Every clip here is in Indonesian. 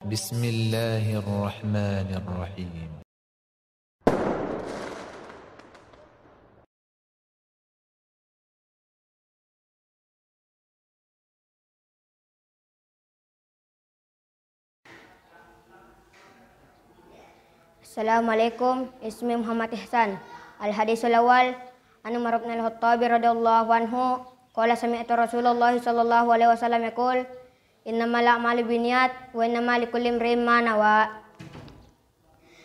Bismillahirrahmanirrahim. Assalamualaikum. Ismi Muhammad Ihsan. Al-hadisul awal an Umar bin Al-Khattabi radhiyallahu anhu qala sami'tu Rasulullah sallallahu alaihi wasallam yaqul innamal a'malu binniyat wa innamal likulli imrin ma nawa.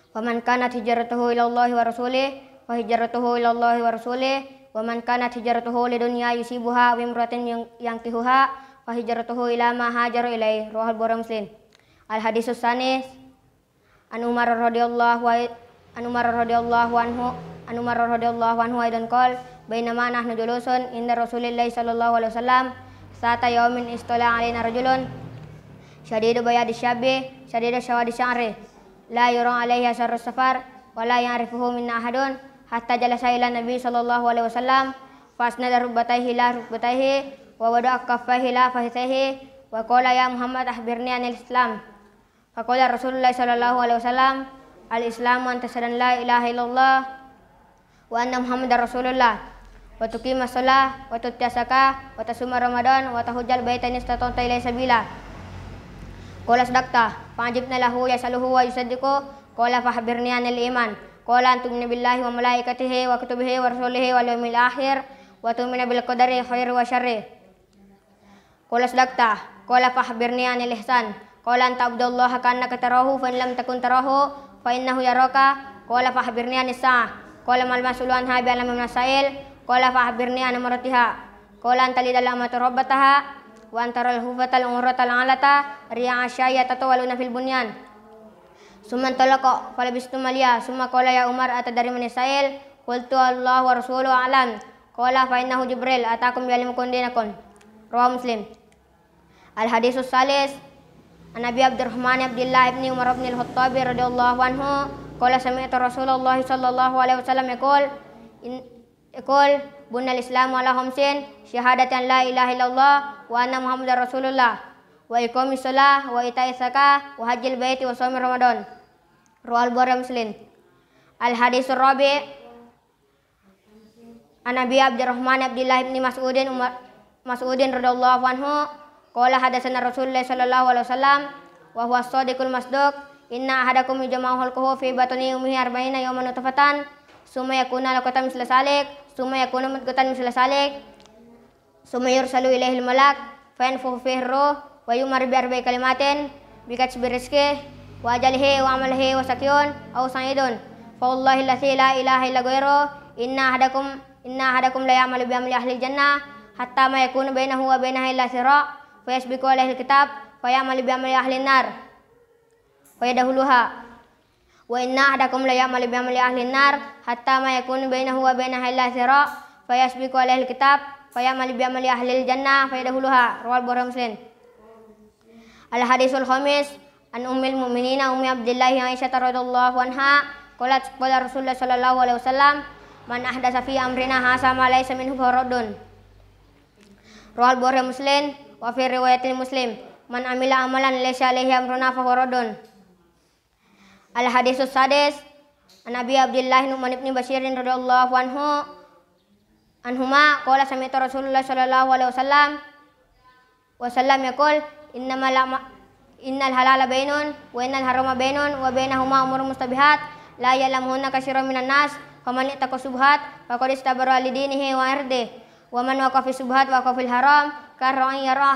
Faman kanat hijratuhu ila Allah wa rasulih fa hijratuhu ila Allah wa rasulih wa man kanat hijratuhu lidunya yusibuha wa imratin yankihuha fa hijratuhu ila ma hajara ilaihi. Rawahul Bukhari Muslim. Al-hadisus sanis An Umar radhiyallahu anhu aidan qol bainama nahnu julusun inda Rasulillah sallallahu alaihi wasallam sa'ata yaumin istala alaina rajulun syadidu bayadi syabi syadidu syawadi sya'ri la yura alaihi asar safar wa la ya'rifuhu minna ahadun hatta jalasa ila nabi sallallahu alaihi wasallam fasnada rukbatayhi la rukbatayhi wa wada'a kaffayhi la fahithayhi wa qala ya Muhammad akhbirni anil Islam. Faqala Rasulullah sallallahu alaihi wasallam al-Islamu an tashhadu an la ilaha illallah wa anna Muhammadar Rasulullah wa tuqima shalah wa tu'ti zakah wa tasuma Ramadan wa tahujjal baita in istata'ta ilaihi sabila. Qala sadaqta fa'ajibna lahu yasaluhu wa yusaddiqu qala fahbirni anil iman qala an tu'minu billahi wa malaikatihi wa kutubihi wa rasulihi wal yawmil akhir wa tu'minu bil qadari khairi wa syarri. Qala sadaqta qala fahbirni anil ihsan qala anta abdullaha ka'annaka tarahu fa in lam takun tarahu fa innahu yaraka qala fahbirni anis sa'ah qala mal mas'ulu anha bi'alam min masail qala fahbirni an maratiha qala anta lidal amatu rabbataha wa antaral hufatal umratal alata ri'a asyaya tatawaluna fil bunyan summa talaqa falabistu maliya summa qala ya Umar atadari min masail qultu Allah wa rasuluhu a'lam qala fa innahu Jibril atakum bi'ilmikum dinakum. Rawahu Muslim. Al-hadisus salis An Abi Abdurrahman Abdullah ibn Umar ibn Al-Khattabi radhiyallahu anhu qala sami'tu Rasulullah sallallahu alaihi wasallam yaqul bunal Islamu ala khamsin syahadatan la ilaha illallah wa anna Muhammadar Rasulullah wa iqamis shalah wa ita'iz zakah wa hajjil baiti wa shaumi Ramadan. Rawahul Bukhari Muslim. Al-hadisur rabi' An Abi Abdurrahman Abdullah ibn Mas'udin radhiyallahu anhu qala hadatsana Rasulullah sallallahu alaihi wasallam wa huwa as-shadiqul masduq inna ahadakum yujma'u khalquhu fi batni ummihi 40 yawman nutfatan summa yakuna alaqatan misla salik summa yakuna mudghatan misla salik summa yursalu ilaihi al-malak fa yanfukhu fihi ar-ruh wa yumar bi arba'i kalimatin bi katsbi rizqihi wa ajalihi wa amalihi wa sakyun aw sa'idun fa wallahi allazi la ilaha illa ghairuhu inna ahadakum la ya'malu bi amali ahli jannah hatta ma yakunu bainahu wa bainaha illa sira' fayasbiqu alaihi alkitab fayamalu bi amali ahli nar fayadkhuluha wa inna ahadakum la ya'malu bi amali ahli nar hatta ma yakunu bainahu wa bainaha illa zira fayasbiqu alaihi alkitab fayamalu bi amali ahli aljannah fayadkhuluha. Rawal Bukhari Muslim. Al hadisul khamis an ummil mu'minin ummi Abdullah Aisyah radhiyallahu anha qalat qala Rasulullah sallallahu alaihi wasallam man ahdatsa fi amrina hadza ma laysa minhu faradun. Rawal Bukhari Muslim. Wa fi riwayatil Muslim man amila amalan laysa alaihi amruna fa huwa raddun. Al hadisus sadis An Abi Abdullah Nu'man ibn Bashir radhiyallahu anhuma qala sami'tu Rasulullah sallallahu alaihi wasallam yaqul innal halala bainun wa innal harama bainun wa bainahuma umurun mustabihat la ya'lamuhunna katsirun minan nas faman ittaqa subhat faqad istabara li dinihi wa irdihi wa man waqafa fi subhat waqafa fil haram karra'i yara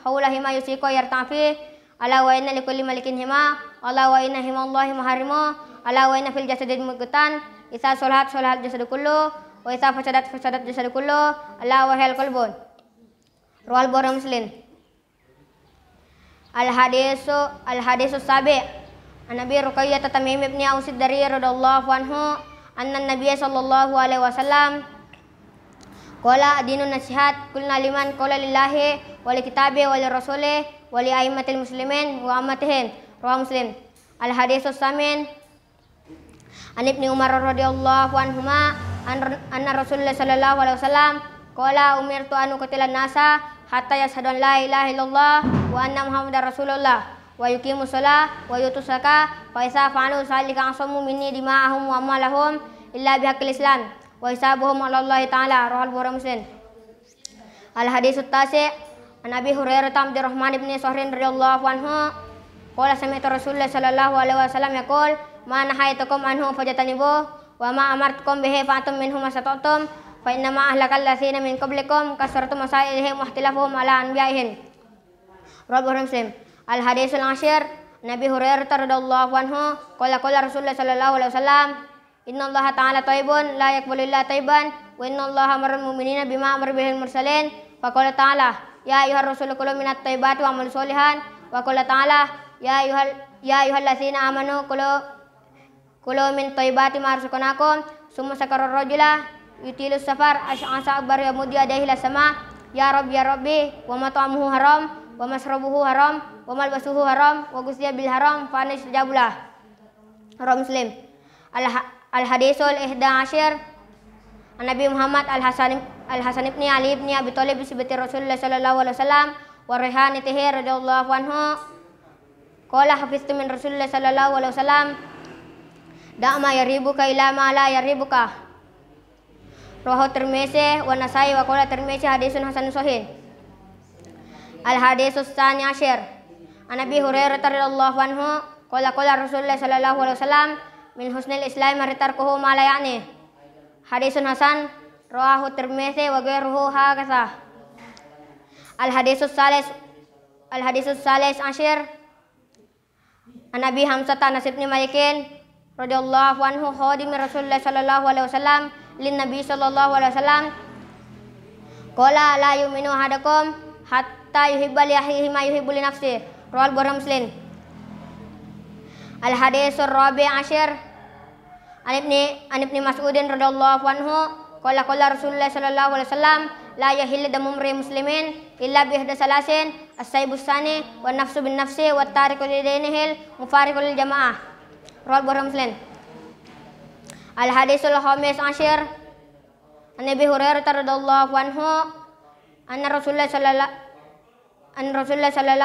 haula hima yusiqu yartafi ala wa inna likulli malikin hima ala wa inna himallahi maharimu ala wa inna fil jasadi mudghatan idza salahat jasadu kullu wa idza fasadat jasadu kullu ala wa hal qalbun. Rawal Bukhari Muslim. Al hadisus sabi' An Nabi Ruqayyah Tamim ibn Aus ad-Dari radhiyallahu anhu anna Nabiy sallallahu alaihi wasallam qala adinun nasihat kulna liman qala lillahi wa li kitabi wa li rasuli wa li aimmatil muslimin wa ammatihim. Rawahu Muslim. Al hadisus samin An Ibnu Umar radhiyallahu anhuma anna Rasulullah sallallahu alaihi wasallam qala umirtu an uqatilan nasa hatta yashhadu an la ilaha illallah wa anna Muhammadar Rasulullah wa yuqimus shalah wa yutuz zakah fa idza fa'alu dzalika asamu minni dima'ahum wa amwalahum illa bihaqqil Islam wa hisabuhum 'ala Allah ta'ala. Rawahul Bukhari Muslim. Al haditsut tasi' an Abi Hurairah Abdurrahman ibn Sahrin radhiyallahu anhu qala sami'tu Rasulullah sallallahu alaihi wasallam yaqul ma nahaitukum anhu fajtanibuh wa ma amartukum bihi fa'tum minhu masata'tum fa inna ma ahlakal ladzina min qablikum kasratu masailihim wa ikhtilafuhum ala anbiya'ihim. Rawahul Bukhari Muslim. Al hadisul ashir Nabi Hurairah radhiyallahu anhu qala Rasulullah sallallahu alaihi wasallam innallaha ta'ala thayyibun la yaqbalu illa thayyiban wa innallaha amarul mu'minina bima amara bihil mursalin fa qala ta'ala ya ayyuhar rasulu kulu minat thayyibati wa amal sholihan wa qala ta'ala ya ayyuhalladzina amanu kulu min thayyibati ma razaqnakum summa sakara rajula yutilus safar asa akbar yamudi adaihi lasama ya rabbi wa mat'amuhu haram wa masrabuhu haram wa malbasuhu haram wa ghusya bil haram fa anasjabulah. Rawahul Muslim. Al hadisul ihda ashir an Nabi Muhammad al Hasan ibn Ali ibn Abi Thalib sibati Rasulullah sallallahu alaihi wasallam wa rihanatihi radhiyallahu anhu qala hafiztu min Rasulullah sallallahu alaihi wasallam da'ma yaribuka ila ma la yaribuka. Rawahu Tirmizi wa Nasai wa qala Tirmizi hadisun hasanun sahih. Al hadisus tsani ashir an Abi Hurairah radhiyallahu anhu qala Rasulullah sallallahu alaihi wasallam min husnil islam tarkuhu ma la ya'ni. Hadisun hasan rawahu Tirmizi wa ghairuhu hakadha. Al hadisus salis ashir an Abi Hamzah Anas bin Malikin radhiyallahu anhu khadim Rasulullah sallallahu alaihi wasallam lin Nabi sallallahu alaihi wasallam qala la yu'minu ahadakum hatta yuhibba li akhihi ma yuhibbu li nafsihi. Rawahul Bukhari Muslim. Al haditsur rabi' ashir an ibni Mas'udin radhiyallahu anhu qala Rasulullah sallallahu alaihi wasallam la yahillu damu muslimin illa bi ihda salasin as-saybus sani wan nafsu bin nafsi wat tariqu li dinihil mufariqu lil jamaah. Rawahul Bukhari Muslim. Al hadisul khamis ashir an Abi Hurairah radhiyallahu anhu anna Rasulullah sallallahu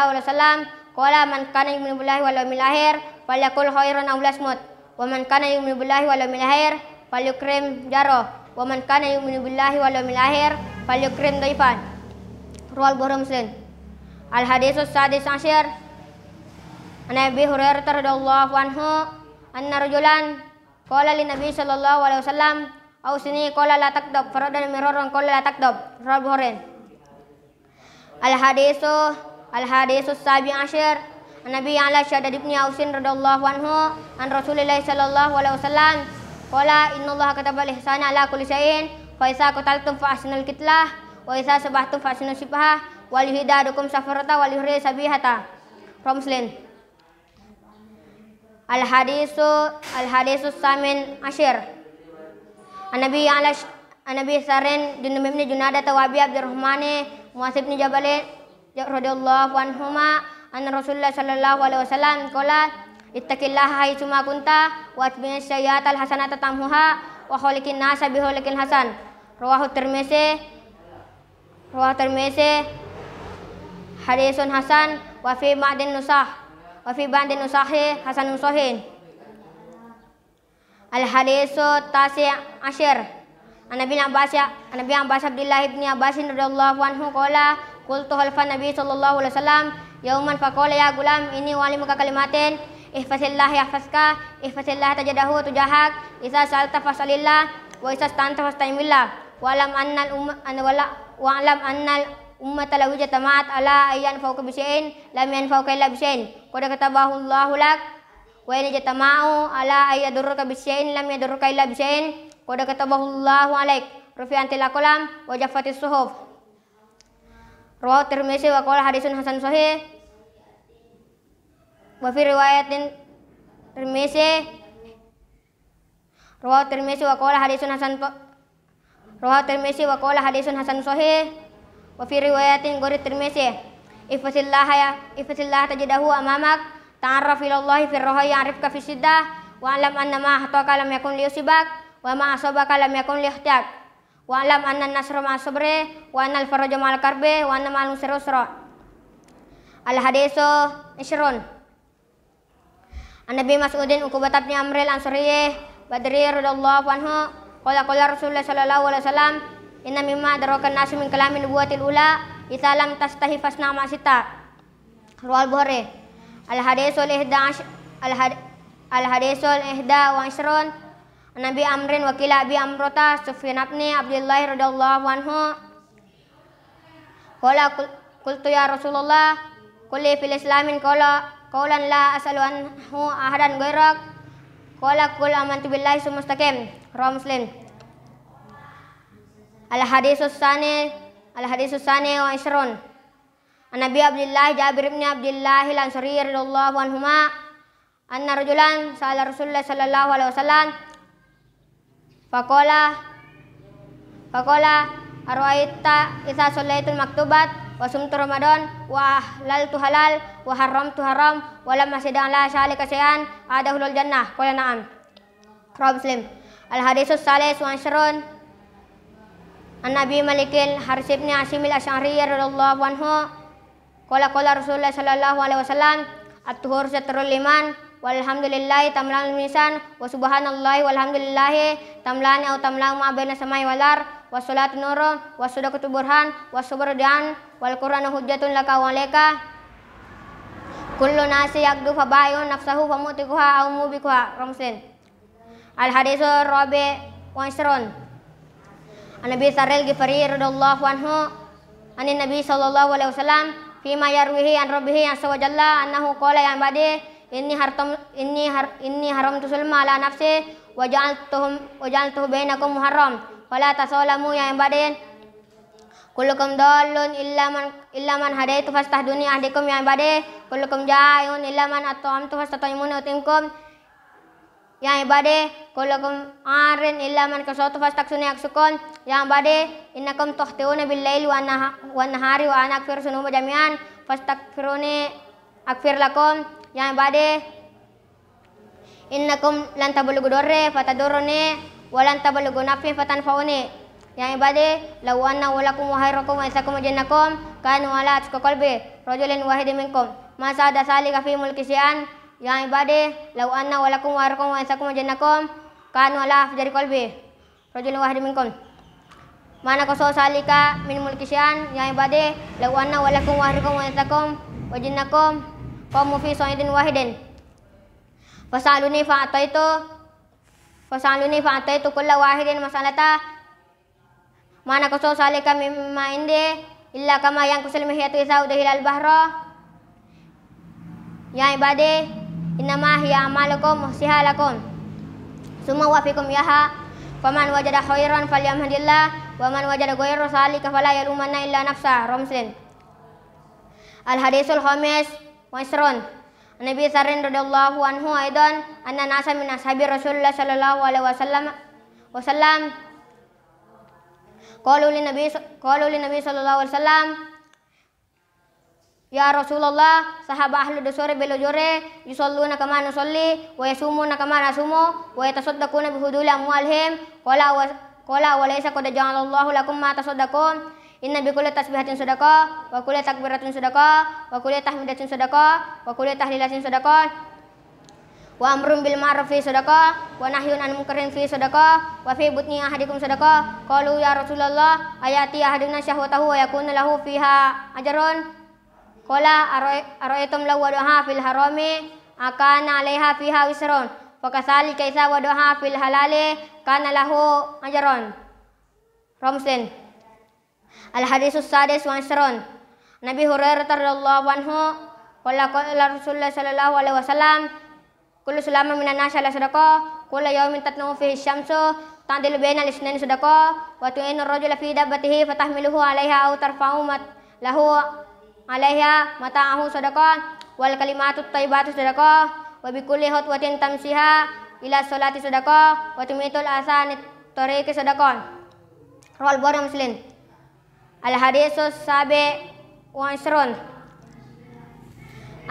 alaihi wasallam qala man kana yu'minu billahi wal yawmil akhir falyakul khairan aw liyasmut wa man kana yu'minu billahi wal yawmil akhir falyukrim jaro wa man kana yu'minu billahi wal yawmil akhir falyukrim dhaifan. Rawahul Bukhari Muslim. Al hadisus sadis ashir an Abi Hurairah radhiyallahu anhu anna rajulan qala lin Nabi sallallahu alaihi wasallam ausini qala la takdab faradan miraran qala la takdab. Rawahul Bukhari. Al hadisus sabi ashir an Nabi ala Shaddad ibn Ausin radhiyallahu anhu an Rasulillah sallallahu alaihi wasallam qala innallaha katabal ihsana ala kulli syai'in fa idza qataltum fa ahsinul qitlah wa idza sabahtum fa ahsinus sibah wal hidadukum safarata wal yuhri sabihata. Rawahul Muslim. Al hadisus samin ashir an Nabi Sarin bin Ibn Junadah tawabi Abdurrahman Mu'adz bin Jabal radhiyallahu anhuma anna Rasulullah sallallahu alaihi wasallam qala ittaqillaha haitsu ma kunta wa atbi'is sayyi'atal hasanata tamhuha wa khaliqin nasa bi khuluqin hasan. Rawahu Tirmizi hadisun hasan wa fi ba'din nusahi hasanun sahih. Al hadisu tasi ashir an Nabi Abbas Abdullah ibn Abbas radhiyallahu anhu qala qultu khalfan Nabi sallallahu alaihi wasallam yauman faqala ya gulam inni walimuka kalimatin ihfazillah yahfazka ihfazillah tajadahu tujahak idza sa'alta fas'alillah wa idza ista'anta fasta'in billah wa alam annal ummata law jama'at ala ayyan fawqa bisya'in lam yanfa'uka illa bisya'in qad katabahu Allahu lak wa in jama'u ala ayyadurruka bisya'in lam yadurruka illa bisya'in qad katabahu Allahu alaik rufi'antil aqlam wa jaffatis suhuf. Rawahu Tirmizi wa qala hadisun hasan sahih wa fi riwayatin Tirmizi wa qala hadisun hasan sahih wa fi riwayatin ghairi Tirmizi ifazillah tajidahu amamak ta'arraf ila Allah fi raha ya'rifka fi siddah wa alam anna ma hataka lam yakun liyusibak wa ma asabaka lam yakun liyahtiak wa alam anna nasra ma'as sabri wa anna al-faraja ma'al karbi wa anna ma'al usri yusra. Al hadisu ishrun An Nabi Mas'udin Uqbah bin Amr al-Ansari Badri radhiyallahu anhu qala Rasulullah sallallahu alaihi wasallam inna mimma adrakan nasu min kalamin nubuwatil ula idza lam tastahi fasna ma sita. Riwayat Bukhari. Al-hadisul 11 wa isrun An Nabi Amrin wa qila Abi Amrata Sufyan bin Abdullah radhiyallahu anhu qala qultu ya Rasulullah qul fil islamin qawlan la as'alu anhu ahadan ghairak qala qul amantu billahi sumastaqim. Rawahu Muslim. Al-hadisus sani wa isrun An Nabi Abdullah Jabir bin Abdullah al-Ansari radhiyallahu anhuma anna rajulan sa'ala Rasulullah sallallahu alaihi wasallam faqala ara'aita idza shallaitul maktubat wa sumtu ramadan wa halaltu halal wa haramtu haram wa lam asida ala syalika syai'an adahul jannah qala na'am. Rawahu Muslim. Al-hadisus salis wa isrun An Nabi Malikil Haris bin Asim al-Asy'ari radhiyallahu anhu qala Rasulullah sallallahu alaihi wasallam at-tuhur satrul liman walhamdulillahi tamla'ul misan wa subhanallahi walhamdulillahi tamla'ani aw tamla'u ma baina samai wal ard was salatu nurun was sadaqatu burhan was sabru dan wal qur'anu hujjatun laka wa alayka kullu nasi yaqdu fa ba'yun nafsahu fa mutikuha aw mubikuha. Muslim. Al hadisur rabi wa isrun An Nabi Saril Ghifari radhiyallahu anhu anin Nabi sallallahu alaihi wasallam fima yarwihi an rabbihi azza wa jalla annahu qala ya ibadi inni haramtu sulma ala nafsi wa ja'altuhu bainakum muharram fala tasalamu ya ibadi kullukum dallun illa man hadaitu fastahduni ahdikum ya ibadi kullukum ja'un illa man at'amtu fastat'imuni utimkum ya ibadi kullukum arin illa man kasautu fastaksuni aksukun ya ibadi innakum tukhtiuna bil laili wa nahari wa ana aghfiru dzunuba jami'an fastaghfiruni aghfir lakum ya ibadi innakum lan tablughu darri fatadurruni wa lan tablughu naf'i fatanfa'uni ya ibadi law anna walakum wa hayrakum wa isakum jannakum kanu ala atqa qalbi rajulin wahidin minkum ma sa'ada salika fi mulki syai'an ya ibadi law anna walakum wa hayrakum wa isakum jannakum kanu ala afjari qalbi rajulin wahidin minkum mana koso salika min mulki syai'an ya ibadi law anna walakum wa hayrakum wa isakum wa jannakum qamu fi sa'idin wahidin fasaluni fa'ataitu kulla wahidin masalata mana koso salika mimma indi illa kama yang kusul mihyatu isa udhilal bahra ya ibadi innama hiya amalukum muhsihalakum summa wafikum yaha faman wajada khairan falyamhadillah wa man wajada ghairu salika fala yalumanna illa nafsa. Muslim. Al hadisul khamis wa isrun Nabi Sarin radhiyallahu anhu aidan anna nasa min ashabi Rasulullah sallallahu alaihi wasallam qalu li Nabi sallallahu alaihi wasallam ya Rasulullah sahaba ahlu dusuri bil ujuri yusalluna kama nusalli wa yasumuna kama nasumu wa yatasaddaquna bi huduli amwalihim qala wa laysa qad ja'alallahu lakum ma tasaddaqun inna bi kulli tasbihatin sadaqah wa kulli takbiratin sadaqah wa kulli tahmidatin sadaqah wa kulli tahlilatin sadaqah wa amrun bil ma'rufi sadaqah wa nahyun 'anil munkarin fi sadaqah wa fi butni ahadikum sadaqah qalu ya Rasulullah ayati ahaduna syahwatahu wa yakunu lahu fiha ajrun qala ara'aytum law wadaha fil harami akana 'alaiha fiha wisrun fa kasalika idza wadaha fil halali kana lahu ajrun. Muslim. Al hadisus sadis wa isrun Nabi Hurairah radhiyallahu anhu qala Rasulullah sallallahu alaihi wasallam kullu sulama minan nasi ala sadaqah kullu yawmin tatlu fihi syamsu ta'dilu bainal isnaini sadaqah wa tu'inu ar-rajula fi dabbatihi fatahmiluhu 'alaiha aw tarfa'u lahu 'alaiha mata'ahu sadaqah wal kalimatu thayyibatu sadaqah wa bi kulli khutwatin tamsiha ila sholati sadaqah wa tumitul asani tariqi sadaqah. Rawal Bukhari Muslim. Al hadisus sabi wa isrun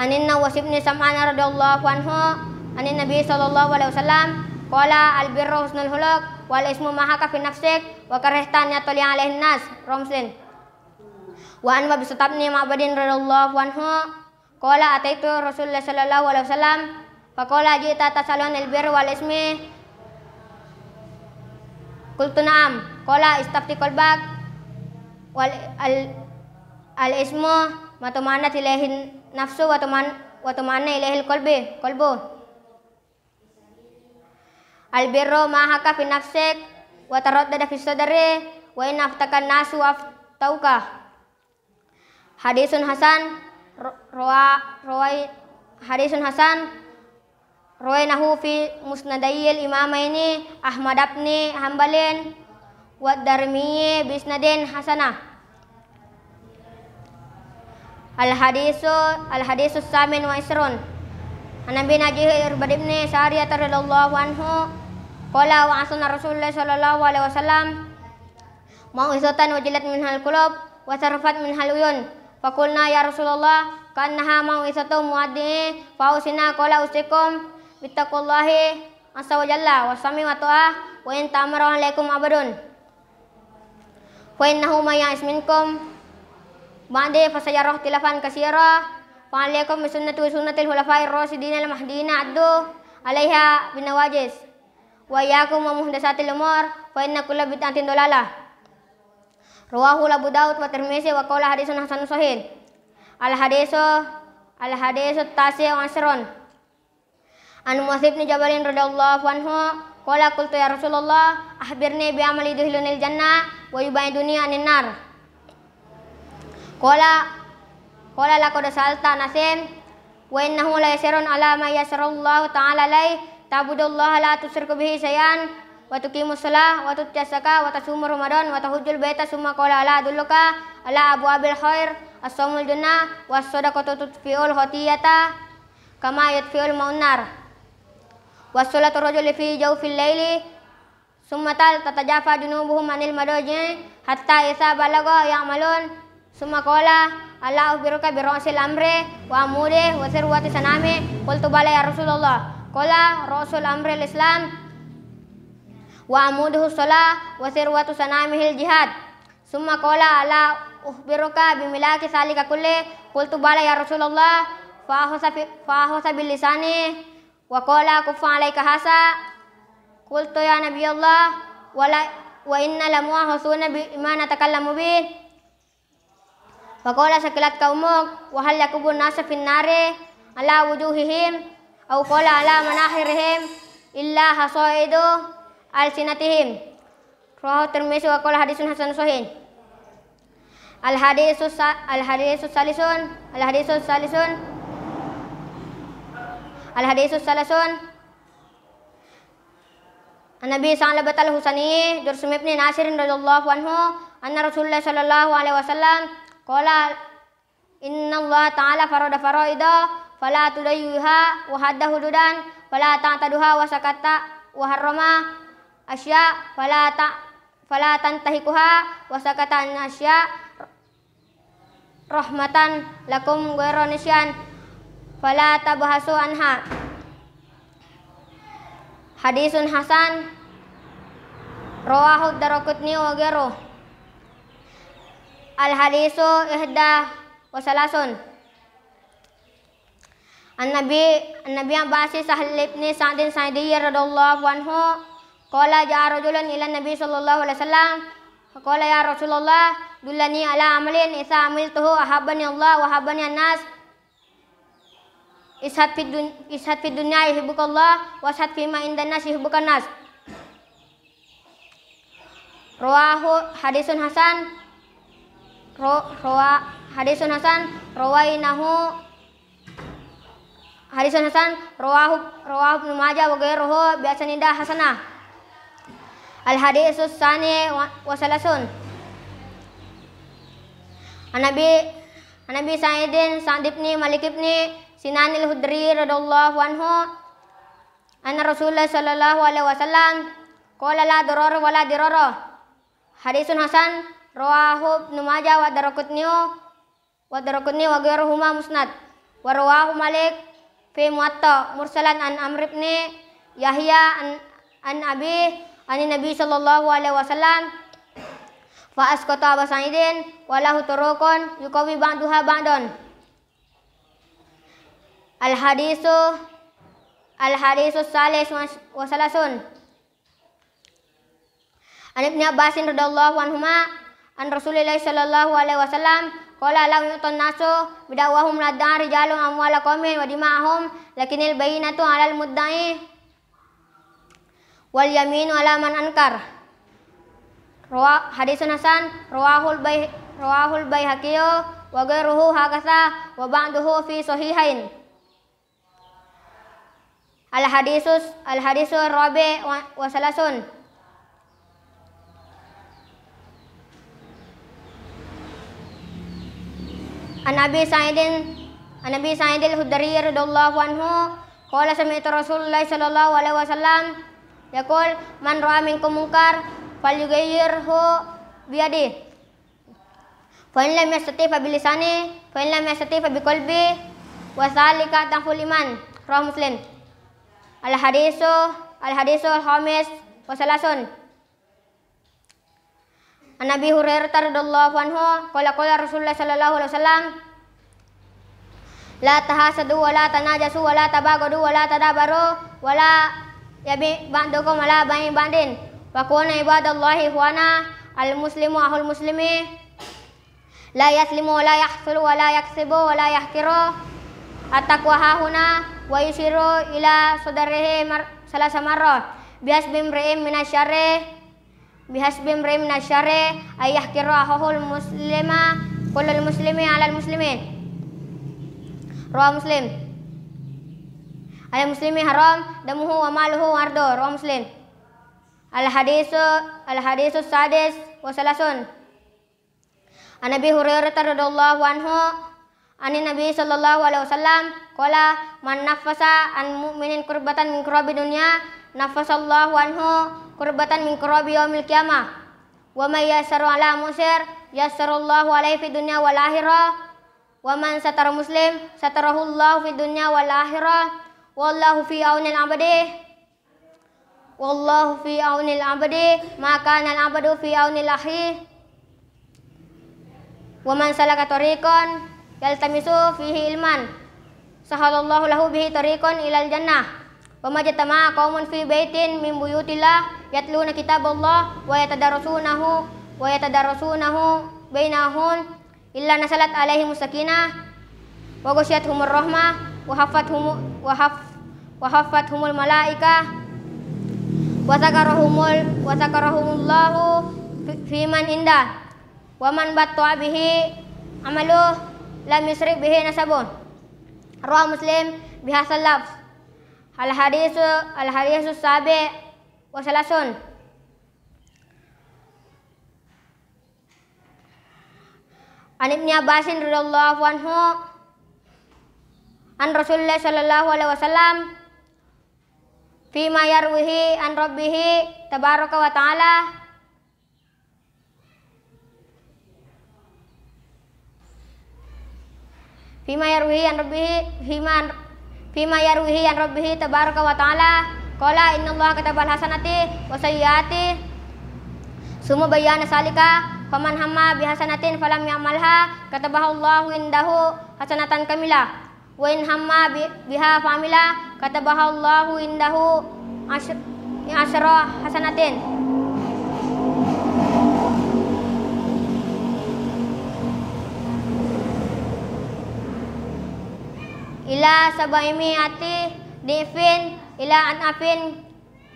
Anin Nawas ibn Sam'an radhiyallahu anhu anin Nabi sallallahu alaihi wasallam qala al birru husnul khuluq wal ismu ma haka fi nafsik wa karihtan yatli alaihin nas. Muslim. Wa an Abi Sutabni Ma'badin radhiyallahu anhu qala ataitu Rasulullah sallallahu alaihi wasallam Faqala ji'ta tasalun al-birri wal ismi. Qultu na'am. Qala istafti qalbak wal al-ismu ma tumanat ilaihi nafsu wa tumanna ilaihi qalbu. Al-birru ma haka fi nafsik wa taraddada fi sadri wa in aftakan nasu aftauka. Hadisun hasan rawainahu fi musnadayil imamaini Ahmad ibn Hanbalin wa Darimi bisnadin hasanah. Al-hadisu samin wa isrun an Nabi Najih Irbad ibn Sariyah radhiyallahu anhu qala wa asana Rasulullah sallallahu alaihi wasallam mau'izatan wajilat minhal qulub wa sarfat minhal uyun. Faqulna ya Rasulullah kannaha mau'izatu muaddi fausina qala usikum bittaqullahi azza wa jalla wa sami wa ta'ah wa in ta'amara alaikum abadun fa innahu may ya'is minkum ba'di fasayara ikhtilafan katsira fa alaikum bi sunnati wa sunnatil khulafa'ir rasyidin al-mahdiyyin addu 'alaiha bin nawajis wa iyyakum wa muhdatsatil umur fa inna kulla bid'atin dalalah. Rawahu Abu Daud wa Tirmizi wa qala hadisun hasanun sahih. Al-hadisu tasi' wa asrun an Mu'adz bin Jabal radhiyallahu anhu qala qultu ya Rasulullah akhbirni bi amali yudkhilunil jannah wa yubaiduni anin nar. Qala laqad sa'alta nasim wa innahu la yasirun ala ma yasarallahu ta'ala lai ta'budullaha la tusyriku bihi syai'an wa tuqimus shalah wa tutiyas zakah wa tasumur ramadan wa tahujjul baita summa qala ala adulluka ala abwabil khair as-saumul jannah was sadaqatu tudfi'ul khatiyata kama yudfi'ul ma'un nar was salatu rajuli fi jawfil laili summa tatajafa junubuhum anil madaji hatta isa balagha ya'malun summa qala ala ukhbiruka bi ra'sil amri wa amudi wa sirwati sanami qultu bala ya Rasulullah qala ra'sul amri al-islam wa amuduhu shalah wa sirwatu sanamihil jihad summa qala ala ukhbiruka bimilaki salika kulli qultu bala ya Rasulullah fa ahasa bil lisani wa qala kuffa alayka hasa qultu ya nabiyallah wa inna lamu ahsuna bima natakallamu bi fa qala sakilat qaumuk wa hal yakubun nasa fin nari ala wujuhihim aw qala ala manahirihim illa hasaidu al-sinatihim. Rawahu Tirmizi wa qala hadisun hasanun sahih. Al-hadisu salisun An-Nabi Sa'labat al-Husani Jursum ibn Nasir radhiyallahu anhu anna Rasulullah sallallahu alaihi wasallam qala inna Allah ta'ala farada faraida fala tudayyuha wa hadda hududan fala ta'taduha wa sakata wa harrama asya fala tantahikuha wa sakata an asya rahmatan lakum ghairu nisyan fala tabhasu anha. Hadisun hasan rawahu Daraqutni wa ghairuh. Al hadisu ihda wa salasun An-Nabi Abbas Sahal ibn Sa'din Sa'idi radhiyallahu anhu qala ja'a rajulun ila Nabi sallallahu alaihi wasallam qala ya Rasulullah dullani ala amalin idza amiltuhu ahabbani Allah wa ahabbani an-nas ishad fid dunya yuhibbukallah wa ishad fi ma indan nas yuhibbukan nas. Rawahu hadisun hasan rawahu Ibnu Majah wa ghairuhu bi asanidah hasanah. Al hadisus sani wa salasun An-Nabi Sa'idin Sa'd ibn Malik ibn Sinan al-Hudri radhiyallahu anhu anna Rasulullah sallallahu alaihi wasallam qala la darara wa la dirara. Hadisun hasan rawahu Ibnu Majah wa Daraqutni wa ghairuhuma musnad wa rawahu Malik fi Muwatta mursalan an Amr ibn Yahya an Abi an Nabi sallallahu alaihi wasallam fa asqata Abu Sa'idin wa lahu turuqun yuqawi ba'daha ba'dan. Al Al-Hadisus Salis wa Salasun. An Ibnu Abbasin radhiyallahu anhuma an Rasulillah sallallahu alaihi wasallam qala la yu'tun nasu bidawahum ladda rijalun amwala qaumin wa dima'ahum lakinil bayyinatu 'alal mudda'i wal yaminu 'ala man ankar. Hadisun hasan rawahul Baihaqi wa ghairuhu hakatha wa ba'duhu fi sahihain. Al-hadisu rabi' wa salasun. An Abi Sa'idin al-Khudri radhiyallahu anhu qala sami'tu Rasulullah sallallahu alaihi wasallam yaqul man ra'a minkum munkar falyughayyirhu biyadihi fa in lam yastati' fa bilisani fa in lam yastati' fa biqalbi wa dzalika taful iman. Rawahu Muslim. Al-hadisu al-khamis wa salasun. An Abi Hurairah radhiyallahu anhu qala Rasulullah sallallahu alaihi wasallam la tahasadu wa la tanajasu wa la tabagadu wa la tadabaru wa la yabi ba'dukum ala ba'i ba'din wa kunu ibadallahi ikhwana al-muslimu ahul muslimi la yaslimu wa la yahsulu wa la yaksibu wa la yahkiru at-taqwa hahuna wa yushiru ila sadrihi salasa marrat bihasbi imri'in minasyarri ayyahkiru ahul muslima kullul muslimi alal muslimin. Rawahu Muslim. Al-muslimi haram damuhu wa maluhu wardu. Rawahu Muslim. Al-hadisu sadis wa salasun. An Abi Hurairah radhiyallahu anhu anin Nabi sallallahu alaihi wasallam qala man nafasa an mu'minin kurbatan min kurabi dunya nafasallahu anhu kurbatan min kurabi yaumil qiyamah wa may yassaru ala musir yassarallahu alaihi fid dunya wal akhirah wa man satara muslim satarahullahu fid dunya wal akhirah wallahu fi aunil abdi ma kana al abdu fi aunil akhi wa man salaka tariqan yaltamisu fihi ilman sahalallahu lahu bihi tariqan ilal jannah wa majtama'a qaumun fi baitin min buyutillah yatluna kitaballah wa yatadarasunahu bainahum illa nasalat alaihim sakinah wa ghasyiyatuhumur rahmah wa haffathumul malaikah wa zakarahumullahu fi man indah wa man batta'a bihi amaluh lam yusrik bihi nasabun. Rawahu Muslim bihadzal lafz. Al-hadisu sabi' wa salasun. An Ibnu Abbasin radhiyallahu anhu an Rasulullah sallallahu alaihi wasallam fima yarwihi an rabbih tabaraka wa ta'ala fima yarwihi an rabbih tabaraka wa ta'ala qala innallaha katabal hasanati wa sayyiati summa bayyana salika faman hamma bihasanatin falam ya'malha katabahallahu indahu hasanatan kamilah wa in hamma biha famila katabahallahu indahu asyra hasanatin. Ila sabaimiati difin ila anafin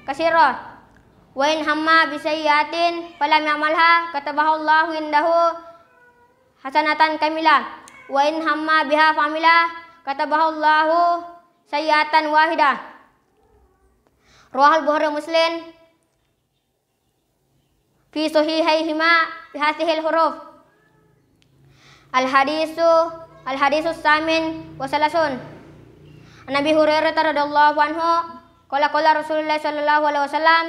kasirah wa in hamma bisayyatin falam ya'malha katabahallahu indahu hasanatan kamilah wa in hamma biha famila katabahallahu sayyatan wahidah. Rawahul Bukhari Muslim fi sahihaihima bi hadhil huruf. Al-hadisu samin wa salasun. Nabi Hurairah radhiyallahu anhu qala Rasulullah sallallahu alaihi wasallam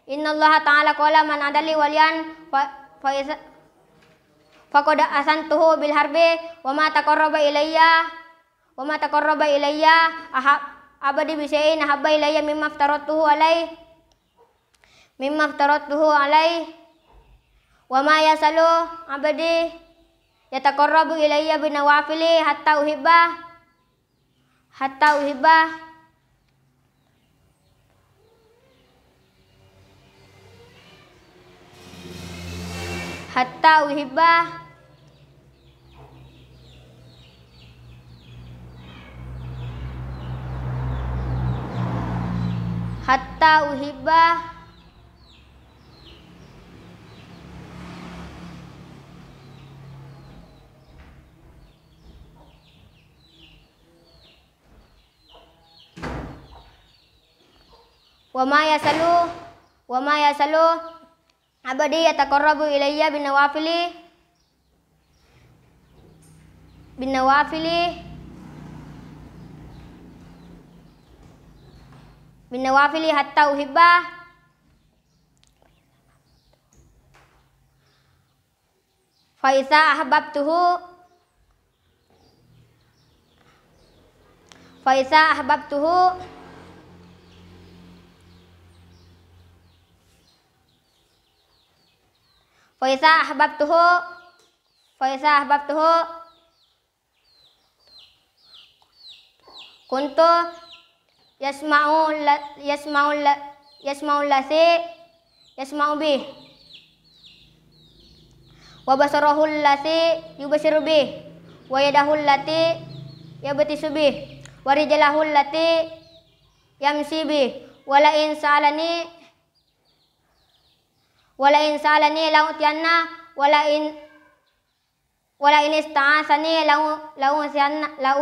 innallaha ta'ala qala man adali waliyan faqad asantuhu bil harbi wa ma taqarraba ilayya abadi bi syai'in habba ilayya mimma aftaratuhu alai wa ma yasalu abadi yataqarrabu ilayya binawafili hatta uhibba hatta uhibba hatta uhibba wa ma yasalu abadi yataqarrabu ilayya bin nawafili hatta uhibba fa iza ahbabtuhu fa iza ahbabtuhu kuntu yasma'u bih wa basarahu allati yubasiru bih wa yadahu allati yabtisu bih wa rijlahu allati yamsi bih wa la in sa'alani la utiyanna wa la in ista'asani la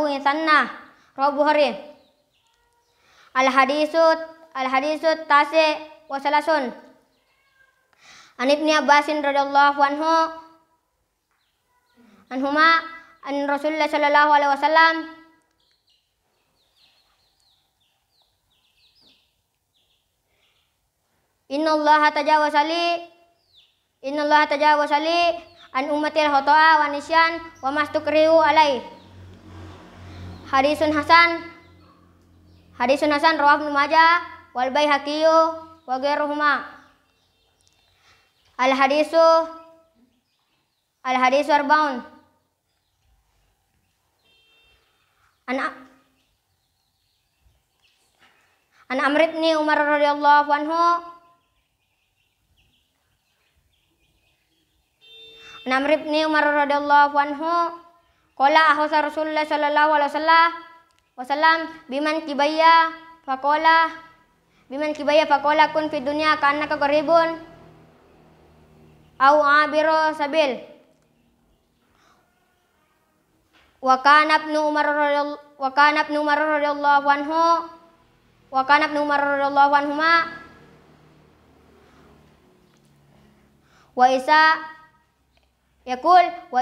insanna rawahu Bukhari. Al hadisut tasi wa salasun an Ibni Abbasin radhiyallahu anhuma an Rasulullah sallallahu alaihi wasallam Innallaha tajawaza li an ummatil khata'a wa nisyan wa mastukrihu alai. Hadisun Hasan rawahu Ibnu Majah wal Baihaqi wa ghairuhuma. Al hadisu arbaun an Amr ibn Umar radhiyallahu anhu qala ahsa Rasulullah sallallahu alaihi wasallam biman kibaya faqala kun fi dunya ka'annaka qaribun au abiru sabil wa kana ibnu Umar radhiyallahu anhuma wa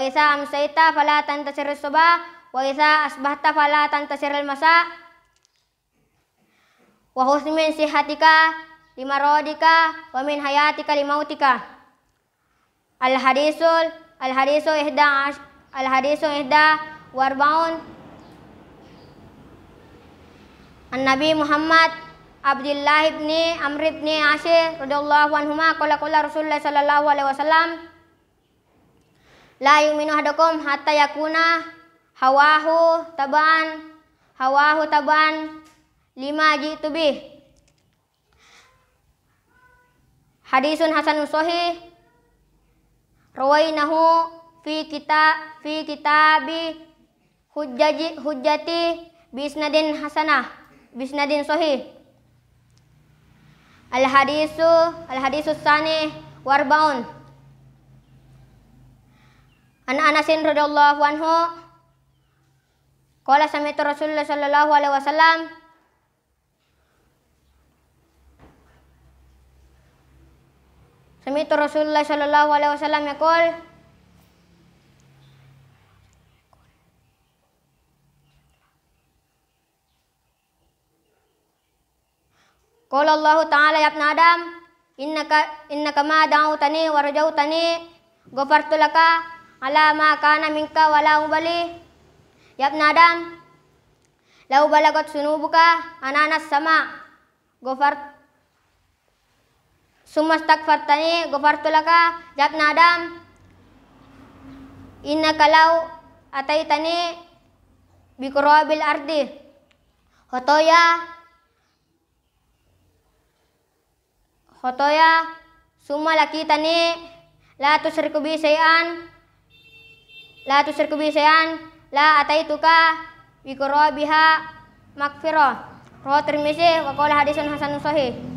isa amsayta fala tantasir as-subah wa isa asbahta fala tantasir al-masa wa husni min sihatika limaradika wa min hayatika limautika. Al hadisu ihda warbaun an Nabi Muhammad Abdullah ibn Amr ibn Ashir radhiyallahu anhuma qala Rasulullah sallallahu alaihi wasallam la yu'minu ahadukum hatta yakuna hawahu taban lima jitu bih. Hadisun hasanun sahih rawainahu fi kitabi hujjati bisnadin sahih. Al hadisu tsani warbaun an Anasin radhiyallahu anhu qala sami'tu Rasulullah sallallahu alaihi wasallam yaqul qala Allah ta'ala ya ibn Adam innaka ma da'utani wa rajautani ghafartu laka ala ma kana minka wala ubali. Ya ibn Adam lau balagat sunubuka ananas sama summa astaghfartani ghafartu laka. Ya ibn Adam innaka lau ataitani biqurabil ardi khotoya summa lakitani la tusyriku bi syai'an la ataituka bi qurabiha maghfirah. Rawahu Tirmizi wa qala hadisun hasanun sahih.